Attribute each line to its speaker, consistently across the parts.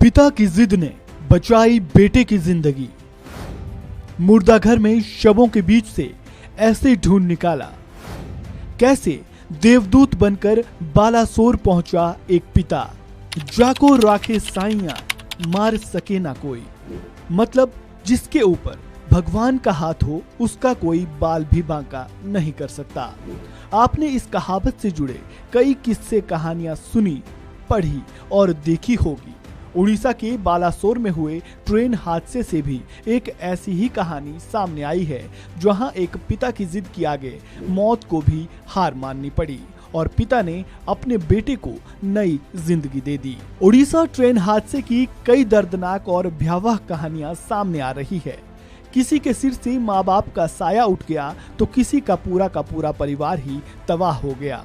Speaker 1: पिता की जिद ने बचाई बेटे की जिंदगी। मुर्दाघर में शवों के बीच से ऐसे ढूंढ निकाला, कैसे देवदूत बनकर बालासोर पहुंचा एक पिता। जाको राखे साइया मार सके ना कोई, मतलब जिसके ऊपर भगवान का हाथ हो उसका कोई बाल भी बांका नहीं कर सकता। आपने इस कहावत से जुड़े कई किस्से कहानियां सुनी, पढ़ी और देखी होगी। उड़ीसा के बालासोर में हुए ट्रेन हादसे से भी एक ऐसी ही कहानी सामने आई है, जहां एक पिता की जिद के आगे मौत को भी हार माननी पड़ी और पिता ने अपने बेटे को नई जिंदगी दे दी। उड़ीसा ट्रेन हादसे की कई दर्दनाक और भयावह कहानियां सामने आ रही है। किसी के सिर से माँ बाप का साया उठ गया तो किसी का पूरा परिवार ही तबाह हो गया,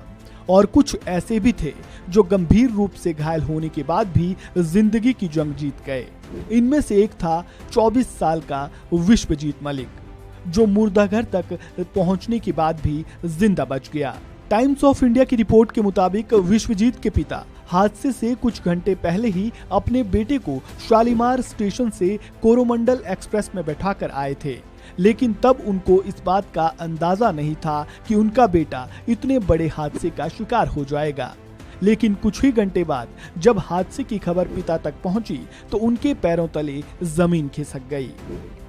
Speaker 1: और कुछ ऐसे भी थे जो गंभीर रूप से घायल होने के बाद भी जिंदगी की जंग जीत गए। इनमें से एक था 24 साल का विश्वजीत मलिक, जो मुर्दाघर तक पहुंचने के बाद भी जिंदा बच गया। टाइम्स ऑफ इंडिया की रिपोर्ट के मुताबिक विश्वजीत के पिता हादसे से कुछ घंटे पहले ही अपने बेटे को शालीमार स्टेशन से कोरोमंडल एक्सप्रेस में बैठाकर आए थे, लेकिन तब उनको इस बात का अंदाजा नहीं था कि उनका बेटा इतने बड़े हादसे का शिकार हो जाएगा। लेकिन कुछ ही घंटे बाद जब हादसे की खबर पिता तक पहुंची तो उनके पैरों तले जमीन खिसक गई।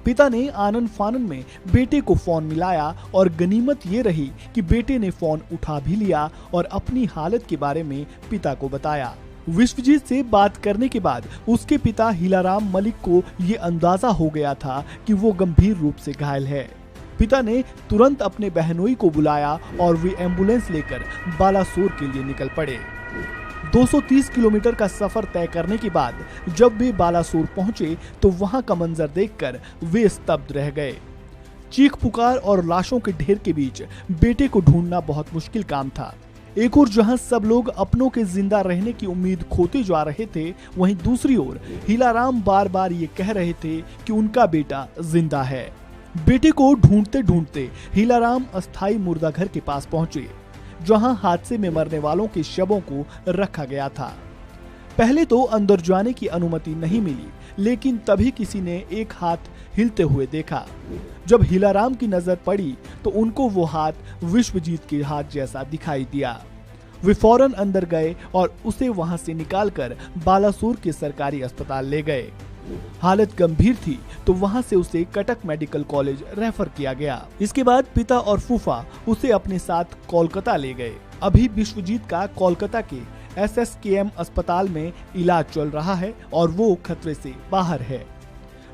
Speaker 1: पिता ने आनन फानन में बेटे को फोन मिलाया और गनीमत ये रही कि बेटे ने फोन उठा भी लिया और अपनी हालत के बारे में पिता को बताया। विश्वजीत से बात करने के बाद उसके पिता हीलाराम मलिक को ये अंदाजा हो गया था कि वो गंभीर रूप से घायल है। पिता ने तुरंत अपने बहनोई को बुलाया और वे एम्बुलेंस लेकर बालासोर के लिए निकल पड़े। 230 किलोमीटर का सफर तय करने के बाद जब वे बालासोर पहुंचे तो वहां का मंजर देखकर वे स्तब्ध रह गए। चीख पुकार और लाशों के ढेर के बीच बेटे को ढूंढना बहुत मुश्किल काम था। एक ओर जहां सब लोग अपनों के जिंदा रहने की उम्मीद खोते जा रहे थे, वहीं दूसरी ओर हीलाराम बार बार ये कह रहे थे कि उनका बेटा जिंदा है। बेटे को ढूंढते ढूंढते हीलाराम अस्थाई मुर्दाघर के पास पहुंचे, जहां हादसे में मरने वालों के शवों को रखा गया था। पहले तो अंदर जाने की अनुमति नहीं मिली, लेकिन तभी किसी ने एक हाथ हिलते हुए देखा। जब हीलाराम की नजर पड़ी तो उनको वो हाथ विश्वजीत के हाथ जैसा दिखाई दिया। वे फौरन अंदर गए और उसे वहां से निकालकर बालासोर के सरकारी अस्पताल ले गए। हालत गंभीर थी तो वहां से उसे कटक मेडिकल कॉलेज रेफर किया गया। इसके बाद पिता और फूफा उसे अपने साथ कोलकाता ले गए। अभी विश्वजीत का कोलकाता के SSKM अस्पताल में इलाज चल रहा है और वो खतरे से बाहर है।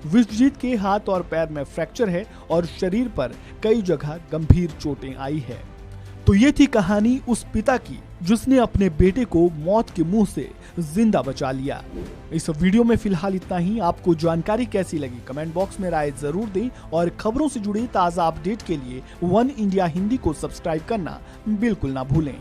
Speaker 1: विश्वजीत के हाथ और पैर में फ्रैक्चर है और शरीर पर कई जगह गंभीर चोटें आई है। तो ये थी कहानी उस पिता की जिसने अपने बेटे को मौत के मुंह से जिंदा बचा लिया। इस वीडियो में फिलहाल इतना ही। आपको जानकारी कैसी लगी कमेंट बॉक्स में राय जरूर दें और खबरों से जुड़े ताज़ा अपडेट के लिए वन इंडिया हिंदी को सब्सक्राइब करना बिल्कुल ना भूलें।